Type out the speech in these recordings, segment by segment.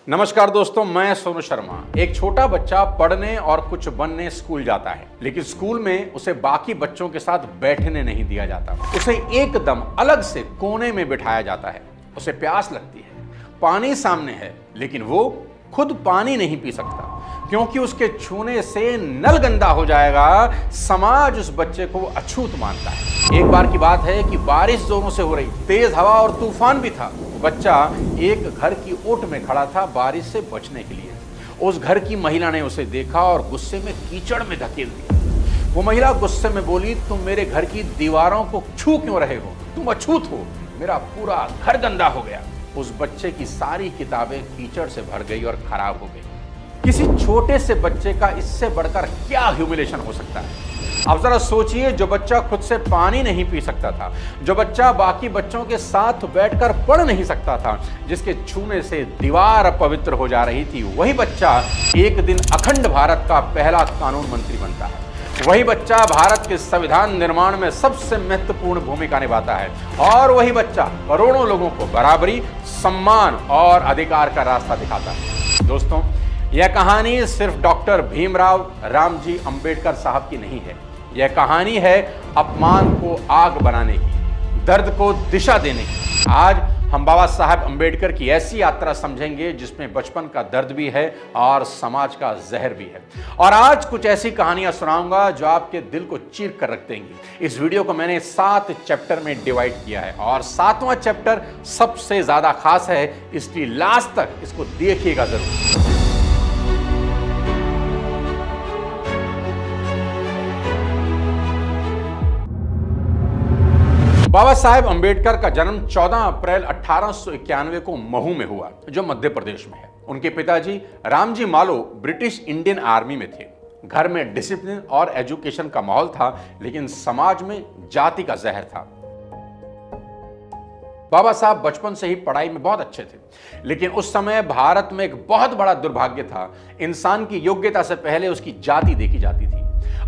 नमस्कार दोस्तों, मैं सोनू शर्मा। एक छोटा बच्चा पढ़ने और कुछ बनने स्कूल जाता है, लेकिन स्कूल में उसे बाकी बच्चों के साथ बैठने नहीं दिया जाता। उसे एकदम अलग से कोने में बिठाया जाता है। उसे प्यास लगती है, पानी सामने है, लेकिन वो खुद पानी नहीं पी सकता क्योंकि उसके छूने से नल गंदा हो जाएगा। समाज उस बच्चे को अछूत मानता है। एक बार की बात है कि बारिश जोरों से हो रही, तेज हवा और तूफान भी था। बच्चा एक घर की ओट में खड़ा था बारिश से बचने के लिए। उस घर की महिला ने उसे देखा और गुस्से में कीचड़ में धकेल दिया। वो महिला गुस्से में बोली, तुम मेरे घर की दीवारों को छू क्यों रहे हो? तुम अछूत हो, मेरा पूरा घर गंदा हो गया। उस बच्चे की सारी किताबें कीचड़ से भर गई और खराब हो गई। किसी छोटे से बच्चे का इससे बढ़कर क्या ह्यूमिलेशन हो सकता है? अब जरा सोचिए, जो बच्चा खुद से पानी नहीं पी सकता था, जो बच्चा बाकी बच्चों के साथ बैठकर पढ़ नहीं सकता था, जिसके छूने से दीवार अपवित्र हो जा रही थी, वही बच्चा एक दिन अखंड भारत का पहला कानून मंत्री बनता है। वही बच्चा भारत के संविधान निर्माण में सबसे महत्वपूर्ण भूमिका निभाता है। और वही बच्चा करोड़ों लोगों को बराबरी, सम्मान और अधिकार का रास्ता दिखाता है। दोस्तों, यह कहानी सिर्फ डॉक्टर भीमराव रामजी अंबेडकर साहब की नहीं है। यह कहानी है अपमान को आग बनाने की, दर्द को दिशा देने की। आज हम बाबा साहब अंबेडकर की ऐसी यात्रा समझेंगे जिसमें बचपन का दर्द भी है और समाज का जहर भी है। और आज कुछ ऐसी कहानियां सुनाऊंगा जो आपके दिल को चीर कर रख देंगी। इस वीडियो को मैंने 7 चैप्टर में डिवाइड किया है और 7वां चैप्टर सबसे ज्यादा खास है, इसलिए लास्ट तक इसको देखिएगा जरूर। बाबा साहेब अंबेडकर का जन्म 14 अप्रैल 1891 को महू में हुआ, जो मध्य प्रदेश में है। उनके पिताजी रामजी मालो ब्रिटिश इंडियन आर्मी में थे। घर में डिसिप्लिन और एजुकेशन का माहौल था, लेकिन समाज में जाति का जहर था। बाबा साहब बचपन से ही पढ़ाई में बहुत अच्छे थे, लेकिन उस समय भारत में एक बहुत बड़ा दुर्भाग्य था। इंसान की योग्यता से पहले उसकी जाति देखी जाती थी।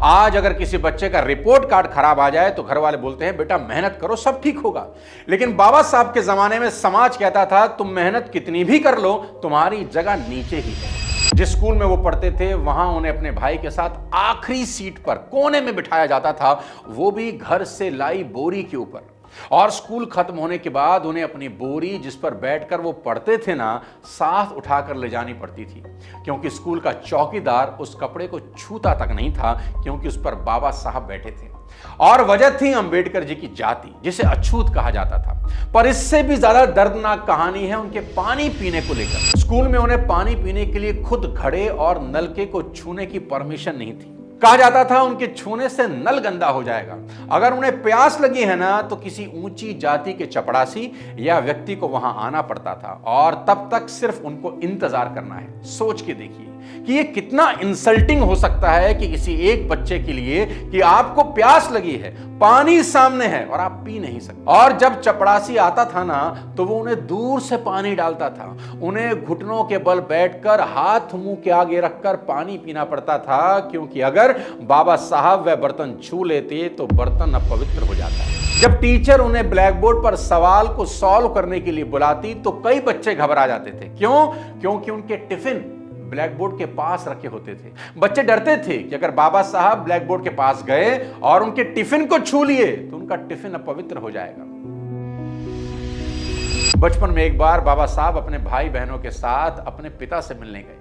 आज अगर किसी बच्चे का रिपोर्ट कार्ड खराब आ जाए तो घर वाले बोलते हैं, बेटा मेहनत करो, सब ठीक होगा। लेकिन बाबा साहब के जमाने में समाज कहता था, तुम मेहनत कितनी भी कर लो, तुम्हारी जगह नीचे ही है। जिस स्कूल में वो पढ़ते थे, वहां उन्हें अपने भाई के साथ आखिरी सीट पर कोने में बिठाया जाता था, वो भी घर से लाई बोरी के ऊपर। और स्कूल खत्म होने के बाद उन्हें अपनी बोरी, जिस पर बैठकर वो पढ़ते थे ना, साथ उठाकर ले जानी पड़ती थी, क्योंकि स्कूल का चौकीदार उस कपड़े को छूता तक नहीं था, क्योंकि उस पर बाबा साहब बैठे थे। और वजह थी अंबेडकर जी की जाति, जिसे अछूत कहा जाता था। पर इससे भी ज्यादा दर्दनाक कहानी है उनके पानी पीने को लेकर। स्कूल में उन्हें पानी पीने के लिए खुद घड़े और नलके को छूने की परमिशन नहीं थी। कहा जाता था उनके छूने से नल गंदा हो जाएगा। अगर उन्हें प्यास लगी है ना, तो किसी ऊंची जाति के चपड़ासी या व्यक्ति को वहां आना पड़ता था और तब तक सिर्फ उनको इंतजार करना है। सोच के देखिए कि ये कितना इंसल्टिंग हो सकता है कि किसी एक बच्चे के लिए कि आपको प्यास लगी है, पानी सामने है और आप पी नहीं सकते। और जब चपड़ासी आता था ना, तो वो उन्हें दूर से पानी डालता था। उन्हें घुटनों के बल बैठकर हाथ मुंह के आगे रखकर पानी पीना पड़ता था, क्योंकि अगर बाबा साहब वह बर्तन छू लेते तो बर्तन अपवित्र हो जाता है। जब टीचर उन्हें ब्लैक बोर्ड पर सवाल को सॉल्व करने के लिए बुलाती तो कई बच्चे घबरा जाते थे। क्यों? क्योंकि उनके टिफिन ब्लैक बोर्ड के पास रखे होते थे। बच्चे डरते थे कि अगर बाबा साहब ब्लैक बोर्ड के पास गए और उनके टिफिन को छू लिए तो उनका टिफिन अपवित्र हो जाएगा। बचपन में एक बार बाबा साहब अपने भाई बहनों के साथ अपने पिता से मिलने गए।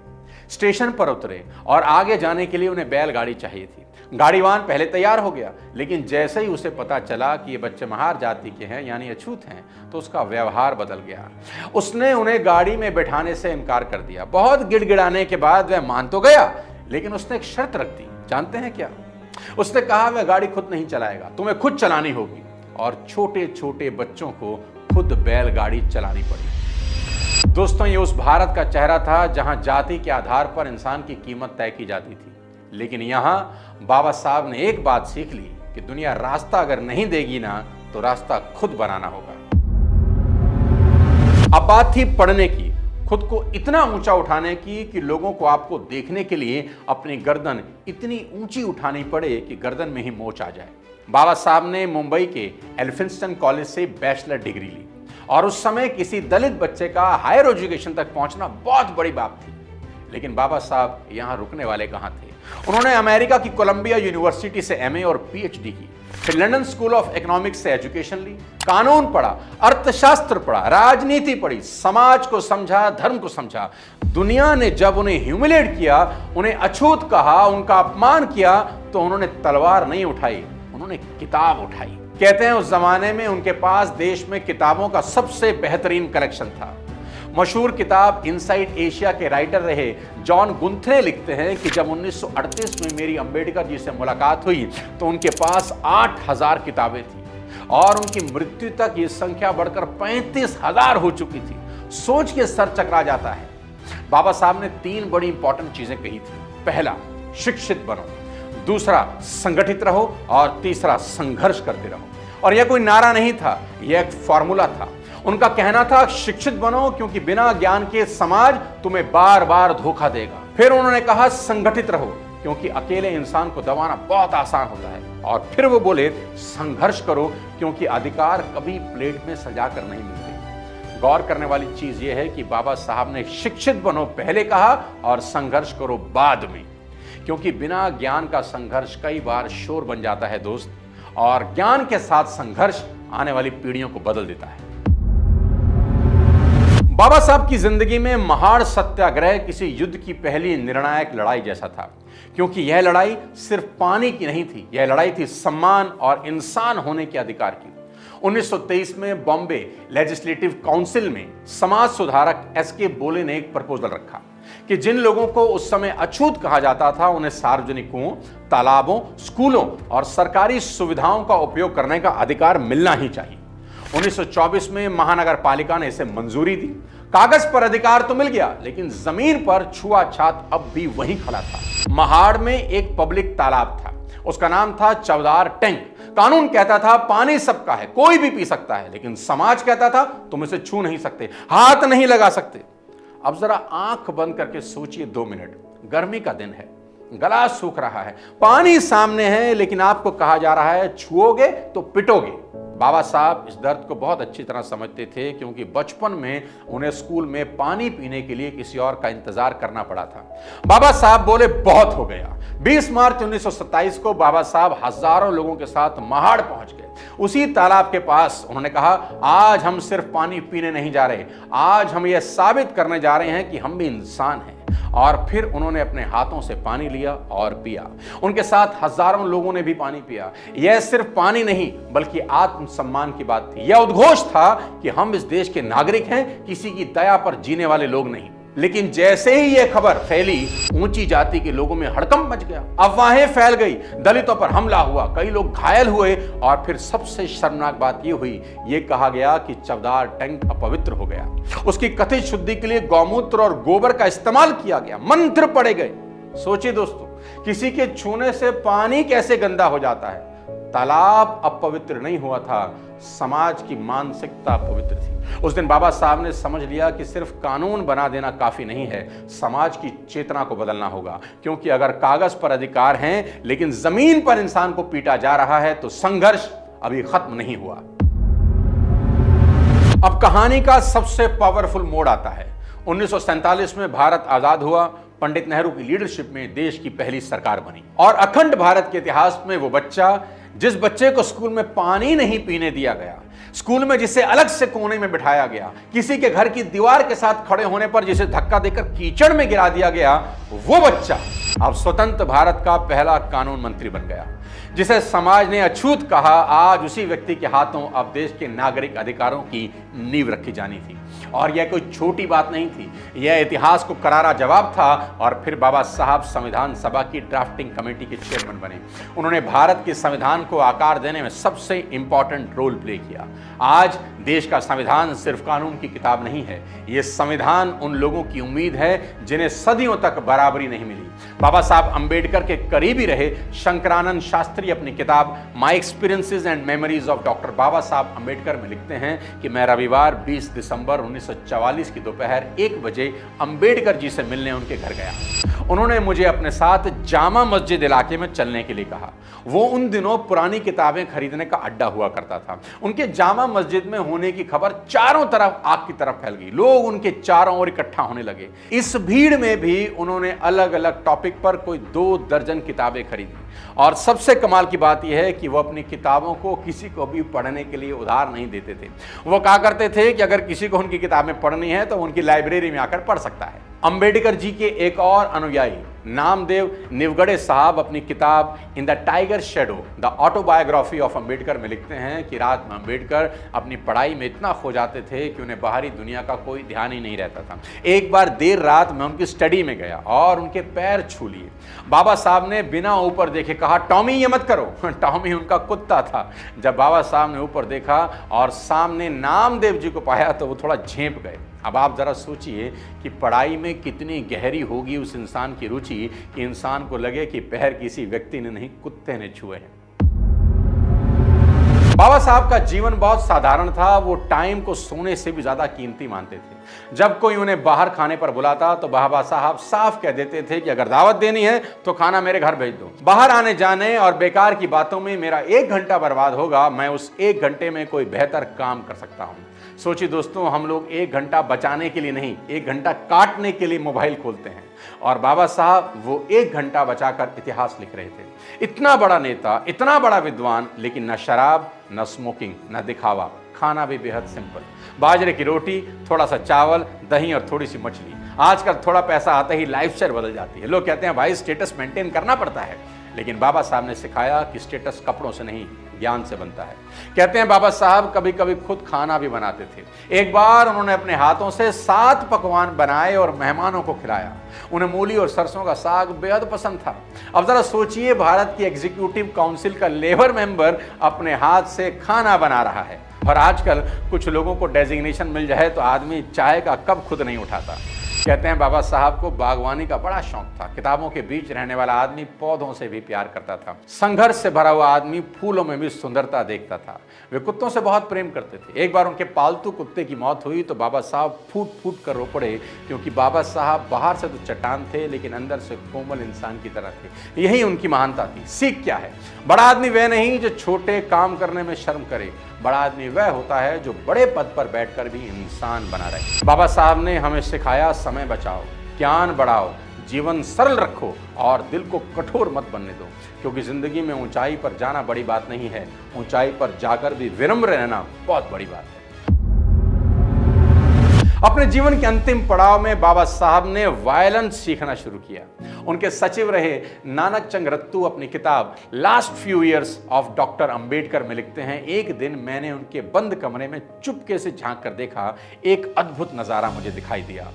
स्टेशन पर उतरे और आगे जाने के लिए उन्हें बैलगाड़ी चाहिए थी। गाड़ीवान पहले तैयार हो गया, लेकिन जैसे ही उसे पता चला कि ये बच्चे महार जाति के हैं, यानी अछूत हैं, तो उसका व्यवहार बदल गया। उसने उन्हें गाड़ी में बैठाने से इनकार कर दिया। बहुत गिड़गिड़ाने के बाद वह मान तो गया, लेकिन उसने एक शर्त रख दी। जानते हैं क्या? उसने कहा, वह गाड़ी खुद नहीं चलाएगा, तुम्हें खुद चलानी होगी। और छोटे छोटे बच्चों को खुद बैलगाड़ी चलानी पड़ी। दोस्तों, ये उस भारत का चेहरा था जहां जाति के आधार पर इंसान की कीमत तय की जाती थी। लेकिन यहां बाबा साहब ने एक बात सीख ली कि दुनिया रास्ता अगर नहीं देगी ना, तो रास्ता खुद बनाना होगा। अब बात थी पढ़ने की, खुद को इतना ऊंचा उठाने की कि लोगों को आपको देखने के लिए अपनी गर्दन इतनी ऊंची उठानी पड़े कि गर्दन में ही मोच आ जाए। बाबा साहब ने मुंबई के एल्फिंस्टन कॉलेज से बैचलर डिग्री ली और उस समय किसी दलित बच्चे का हायर एजुकेशन तक पहुंचना बहुत बड़ी बात थी। लेकिन बाबा साहब यहां रुकने वाले कहां थे। उन्होंने अमेरिका की कोलंबिया यूनिवर्सिटी से एमए और पीएचडी की, फिर लंदन स्कूल ऑफ इकोनॉमिक्स से एजुकेशन ली, कानून पढ़ा, अर्थशास्त्र पढ़ा, राजनीति पढ़ी, समाज को समझा, धर्म को समझा। दुनिया ने जब उन्हें ह्यूमिलेट किया, उन्हें अछूत कहा, उनका अपमान किया, तो उन्होंने तलवार नहीं उठाई, उन्होंने किताब उठाई। कहते हैं उस जमाने में उनके पास देश में किताबों का सबसे बेहतरीन कलेक्शन था। मशहूर किताब इनसाइड एशिया के राइटर रहे जॉन गुंथरे लिखते हैं कि जब 1938 में मेरी अंबेडकर जी से मुलाकात हुई तो उनके पास 8000 किताबें थी और उनकी मृत्यु तक ये संख्या बढ़कर 35,000 हो चुकी थी। सोच के सर चकरा जाता है। बाबा साहब ने 3 बड़ी इंपॉर्टेंट चीजें कही थी। पहला, शिक्षित बनो, दूसरा, संगठित रहो और तीसरा, संघर्ष करते रहो। और यह कोई नारा नहीं था, यह एक फॉर्मूला था। उनका कहना था शिक्षित बनो क्योंकि बिना ज्ञान के समाज तुम्हें बार बार धोखा देगा। फिर उन्होंने कहा संगठित रहो क्योंकि अकेले इंसान को दबाना बहुत आसान होता है। और फिर वो बोले संघर्ष करो क्योंकि अधिकार कभी प्लेट में सजाकर नहीं मिलते। गौर करने वाली चीज यह है कि बाबा साहब ने शिक्षित बनो पहले कहा और संघर्ष करो बाद में, क्योंकि बिना ज्ञान का संघर्ष कई बार शोर बन जाता है दोस्त, और ज्ञान के साथ संघर्ष आने वाली पीढ़ियों को बदल देता है। बाबा साहब की जिंदगी में महाड़ सत्याग्रह किसी युद्ध की पहली निर्णायक लड़ाई जैसा था, क्योंकि यह लड़ाई सिर्फ पानी की नहीं थी, यह लड़ाई थी सम्मान और इंसान होने के अधिकार की। 1923 में बॉम्बे लेजिस्लेटिव काउंसिल में समाज सुधारक एसके बोले ने एक प्रपोजल रखा कि जिन लोगों को उस समय अछूत कहा जाता था उन्हें सार्वजनिक कुओं, तालाबों, स्कूलों और सरकारी सुविधाओं का उपयोग करने का अधिकार मिलना ही चाहिए। 1924 में महानगर पालिका ने इसे मंजूरी दी। कागज पर अधिकार तो मिल गया, लेकिन जमीन पर छुआछात अब भी वहीं खड़ा था। महाड़ में एक पब्लिक तालाब था, उसका नाम था चवदार टैंक। कानून कहता था पानी सबका है, कोई भी पी सकता है, लेकिन समाज कहता था तुम इसे छू नहीं सकते, हाथ नहीं लगा सकते। अब जरा आंख बंद करके सोचिए 2 मिनट। गर्मी का दिन है, गला सूख रहा है, पानी सामने है, लेकिन आपको कहा जा रहा है छुओगे तो पिटोगे। बाबा साहब इस दर्द को बहुत अच्छी तरह समझते थे, क्योंकि बचपन में उन्हें स्कूल में पानी पीने के लिए किसी और का इंतजार करना पड़ा था। बाबा साहब बोले बहुत हो गया। 20 मार्च 1927 को बाबा साहब हजारों लोगों के साथ महाड़ पहुंच गए। उसी तालाब के पास उन्होंने कहा आज हम सिर्फ पानी पीने नहीं जा रहे, आज हम यह साबित करने जा रहे हैं कि हम भी इंसान हैं। और फिर उन्होंने अपने हाथों से पानी लिया और पिया। उनके साथ हजारों लोगों ने भी पानी पिया। यह सिर्फ पानी नहीं बल्कि आत्मसम्मान की बात थी। यह उद्घोष था कि हम इस देश के नागरिक हैं, किसी की दया पर जीने वाले लोग नहीं। लेकिन जैसे ही यह खबर फैली, ऊंची जाति के लोगों में हड़कंप मच गया, अफवाहें फैल गई, दलितों पर हमला हुआ, कई लोग घायल हुए और फिर सबसे शर्मनाक बात यह हुई, यह कहा गया कि चवदार टैंक अपवित्र हो गया। उसकी कथित शुद्धि के लिए गौमूत्र और गोबर का इस्तेमाल किया गया, मंत्र पढ़े गए। सोचिए दोस्तों, किसी के छूने से पानी कैसे गंदा हो जाता है। तालाब अपवित्र नहीं हुआ था, समाज की मानसिकता पवित्र थी। उस दिन बाबा साहब ने समझ लिया कि सिर्फ कानून बना देना काफी नहीं है, समाज की चेतना को बदलना होगा। क्योंकि अगर कागज पर अधिकार हैं लेकिन जमीन पर इंसान को पीटा जा रहा है तो संघर्ष अभी खत्म नहीं हुआ। अब कहानी का सबसे पावरफुल मोड़ आता है। 1947 में भारत आजाद हुआ। पंडित नेहरू की लीडरशिप में देश की पहली सरकार बनी और अखंड भारत के इतिहास में वो बच्चा जिस बच्चे को स्कूल में पानी नहीं पीने दिया गया, स्कूल में जिसे अलग से कोने में बिठाया गया, किसी के घर की दीवार के साथ खड़े होने पर जिसे धक्का देकर कीचड़ में गिरा दिया गया, वो बच्चा अब स्वतंत्र भारत का पहला कानून मंत्री बन गया। जिसे समाज ने अछूत कहा, आज उसी व्यक्ति के हाथों अब देश के नागरिक अधिकारों की नींव रखी जानी थी। और यह कोई छोटी बात नहीं थी, यह इतिहास को करारा जवाब था। और फिर बाबा साहब संविधान सभा की ड्राफ्टिंग कमेटी के चेयरमैन बने। उन्होंने भारत के संविधान को आकार देने में सबसे इंपॉर्टेंट रोल प्ले किया। आज देश का संविधान सिर्फ कानून की किताब नहीं है, यह संविधान उन लोगों की उम्मीद है जिन्हें सदियों तक बराबरी नहीं मिली। बाबा साहब अंबेडकर के करीबी रहे शंकरानंद शास्त्री अपनी किताब my experiences and memories of doctor Baba Saheb Ambedkar में लिखते हैं कि मैं रविवार 20 दिसंबर 1944 की दोपहर 1 बजे अंबेडकर जी से मिलने उनके घर गया। उन्होंने मुझे अपने साथ जामा मस्जिद इलाके में चलने के लिए कहा। वो उन दिनों पुरानी किताबें खरीदने का अड्डा हुआ करता था। उनके जामा मस्जिद में होने की खबर चारों तरफ आग की तरफ फैल गई। लोग उनके चारों ओर इकट्ठा होने लगे। इस भीड़ में भी उन्होंने अलग अलग टॉपिक पर कोई 2 दर्जन किताबें खरीदी। और सबसे कमाल की बात यह है कि वो अपनी किताबों को किसी को भी पढ़ने के लिए उधार नहीं देते थे। वो कहा करते थे कि अगर किसी को उनकी किताबें पढ़नी है तो उनकी लाइब्रेरी में आकर पढ़ सकता है। अंबेडकर जी के एक और अनुयायी नामदेव निवगड़े साहब अपनी किताब in the tiger shadow the autobiography of Ambedkar में लिखते हैं कि रात में अंबेडकर अपनी पढ़ाई में इतना खो जाते थे कि उन्हें बाहरी दुनिया का कोई ध्यान ही नहीं रहता था। एक बार देर रात में उनकी स्टडी में गया और उनके पैर छू लिए। बाबा साहब ने बिना ऊपर देखे कहा, टॉमी ये मत करो। टॉमी उनका कुत्ता था। जब बाबा साहब ने ऊपर देखा और सामने नामदेव जी को पाया तो वो थोड़ा झेंप गए। अब आप जरा सोचिए कि पढ़ाई में कितनी गहरी होगी उस इंसान की रुचि कि इंसान को लगे कि पैर किसी व्यक्ति ने नहीं, कुत्ते ने छुए हैं। बाबा साहब का जीवन बहुत साधारण था। वो टाइम को सोने से भी ज्यादा कीमती मानते थे। जब कोई उन्हें बाहर खाने पर बुलाता तो बाबा साहब साफ कह देते थे कि अगर दावत देनी है तो खाना मेरे घर भेज दो। बाहर आने जाने और बेकार की बातों में मेरा 1 घंटा बर्बाद होगा, मैं उस 1 घंटे में कोई बेहतर काम कर सकता हूं। सोचिए दोस्तों, हम लोग 1 घंटा बचाने के लिए नहीं, 1 घंटा काटने के लिए मोबाइल खोलते हैं। और बाबा साहब वो 1 घंटा बचाकर इतिहास लिख रहे थे। इतना बड़ा नेता, इतना बड़ा विद्वान, लेकिन न शराब, न स्मोकिंग, न दिखावा, खाना भी बेहद सिंपल। बाजरे की रोटी, थोड़ा सा चावल, दही और थोड़ी सी मछली। आजकल थोड़ा पैसा आते ही लाइफस्टाइल बदल जाती है। लोग कहते हैं भाई स्टेटस मेंटेन करना पड़ता है, लेकिन बाबा साहब ने सिखाया कि स्टेटस कपड़ों से नहीं, ज्ञान से बनता है। कहते हैं बाबा साहब कभी कभी खुद खाना भी बनाते थे। एक बार उन्होंने अपने हाथों से 7 पकवान बनाए और मेहमानों को खिलाया। उन्हें मूली और सरसों का साग बेहद पसंद था। अब जरा सोचिए, भारत की एग्जीक्यूटिव काउंसिल का लेबर मेंबर अपने हाथ से खाना बना रहा है। और आजकल कुछ लोगों को डेजिग्नेशन मिल जाए तो आदमी चाय का कप खुद नहीं उठाता। कहते हैं बाबा साहब को बागवानी का बड़ा शौक था। किताबों के बीच रहने वाला आदमी पौधों से भी प्यार करता था। संघर्ष से भरा हुआ आदमी फूलों में भी सुंदरता देखता था। वे कुत्तों से बहुत प्रेम करते थे। एक बार उनके पालतू कुत्ते की मौत हुई तो बाबा साहब फूट फूट कर रो पड़े, क्योंकि बाबा साहब बाहर से तो चट्टान थे लेकिन अंदर से कोमल इंसान की तरह थे। यही उनकी महानता थी। सीख क्या है? बड़ा आदमी वह नहीं जो छोटे काम करने में शर्म करे, बड़ा आदमी वह होता है जो बड़े पद पर बैठकर भी इंसान बना रहे। बाबा साहब ने हमें सिखाया, समय बचाओ, ज्ञान बढ़ाओ, जीवन सरल रखो और दिल को कठोर मत बनने दो, क्योंकि जिंदगी में ऊंचाई पर जाना बड़ी बात नहीं है, ऊंचाई पर जाकर भी विनम्र रहना बहुत बड़ी बात है। अपने जीवन के अंतिम पड़ाव में बाबा साहब ने वायलेंस सीखना शुरू किया। उनके सचिव रहे नानक चंद रत्तू अपनी किताब last few years of doctor Ambedkar में लिखते हैं, एक दिन मैंने उनके बंद कमरे में चुपके से झांक कर देखा, एक अद्भुत नजारा मुझे दिखाई दिया।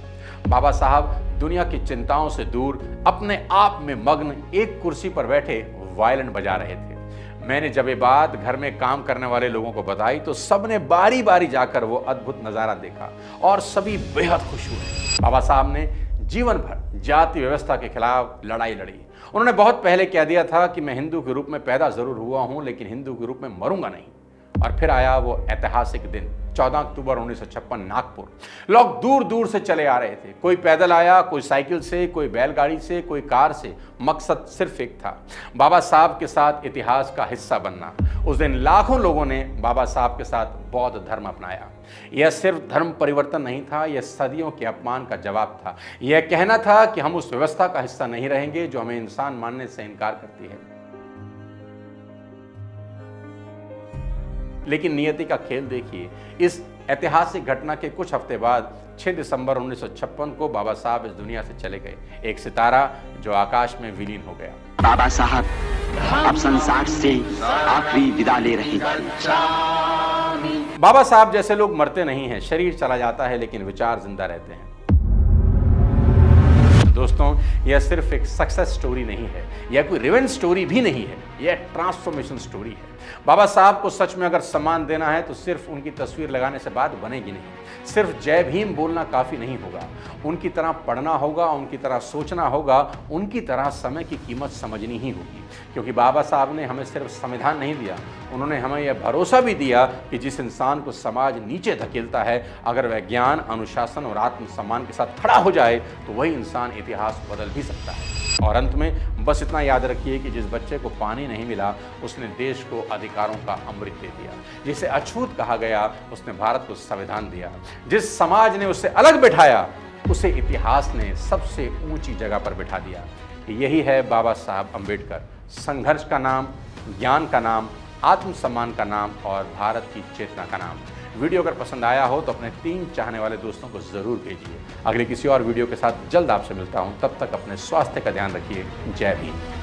बाबा साहब दुनिया की चिंताओं से दूर अपने आप में मग्न एक कुर्सी पर बैठे वायलिन बजा रहे थे। मैंने जब ये बात घर में काम करने वाले लोगों को बताई तो सबने बारी बारी जाकर वो अद्भुत नजारा देखा और सभी बेहद खुश हुए। बाबा साहब ने जीवन भर जाति व्यवस्था के खिलाफ लड़ाई लड़ी। उन्होंने बहुत पहले कह दिया था कि मैं हिंदू के रूप में पैदा जरूर हुआ हूं, लेकिन हिंदू के रूप में मरूंगा नहीं। और फिर आया वो ऐतिहासिक दिन 14 अक्टूबर 1956 नागपुर। लोग दूर दूर से चले आ रहे थे। कोई पैदल आया, कोई साइकिल से, कोई बैलगाड़ी से, कोई कार से। मकसद सिर्फ एक था, बाबा साहब के साथ इतिहास का हिस्सा बनना। उस दिन लाखों लोगों ने बाबा साहब के साथ बौद्ध धर्म अपनाया। यह सिर्फ धर्म परिवर्तन नहीं था, यह सदियों के अपमान का जवाब था। यह कहना था कि हम उस व्यवस्था का हिस्सा नहीं रहेंगे जो हमें इंसान मानने से इनकार करती है। लेकिन नियति का खेल देखिए, इस ऐतिहासिक घटना के कुछ हफ्ते बाद 6 दिसंबर 1956 को बाबा साहब इस दुनिया से चले गए, एक सितारा जो आकाश में विलीन हो गया। बाबा साहब अब संसार से आखिरी विदा ले रहे थे। बाबा साहब जैसे लोग मरते नहीं हैं, शरीर चला जाता है लेकिन विचार जिंदा रहते हैं। दोस्तों, यह सिर्फ एक सक्सेस स्टोरी नहीं है, यह कोई रिवेंज स्टोरी भी नहीं है, यह ट्रांसफॉर्मेशन स्टोरी है। बाबा साहब को सच में अगर सम्मान देना है तो सिर्फ उनकी तस्वीर लगाने से बात बनेगी नहीं। सिर्फ जय भीम बोलना काफी नहीं होगा, उनकी तरह पढ़ना होगा, उनकी तरह सोचना होगा, उनकी तरह समय की कीमत समझनी ही होगी। क्योंकि बाबा साहब ने हमें सिर्फ संविधान नहीं दिया, उन्होंने हमें यह भरोसा भी दिया कि जिस इंसान को समाज नीचे धकेलता है, अगर वह ज्ञान, अनुशासन और आत्मसम्मान के साथ खड़ा हो जाए तो वही इंसान इतिहास बदल भी भी सकता है। और अंत में बस इतना याद रखिए कि जिस बच्चे को पानी नहीं मिला उसने देश को अधिकारों का अमृत दे दिया। जिसे अछूत कहा गया उसने भारत को संविधान दिया। जिस समाज ने उसे अलग बिठाया उसे इतिहास ने सबसे ऊंची जगह पर बिठा दिया। यही है बाबा साहब अम्बेडकर, संघर्ष का नाम, ज्ञान का नाम, आत्मसम्मान का नाम और भारत की चेतना का नाम। वीडियो अगर पसंद आया हो तो अपने 3 चाहने वाले दोस्तों को जरूर भेजिए। अगले किसी और वीडियो के साथ जल्द आपसे मिलता हूं, तब तक अपने स्वास्थ्य का ध्यान रखिए। जय भीम।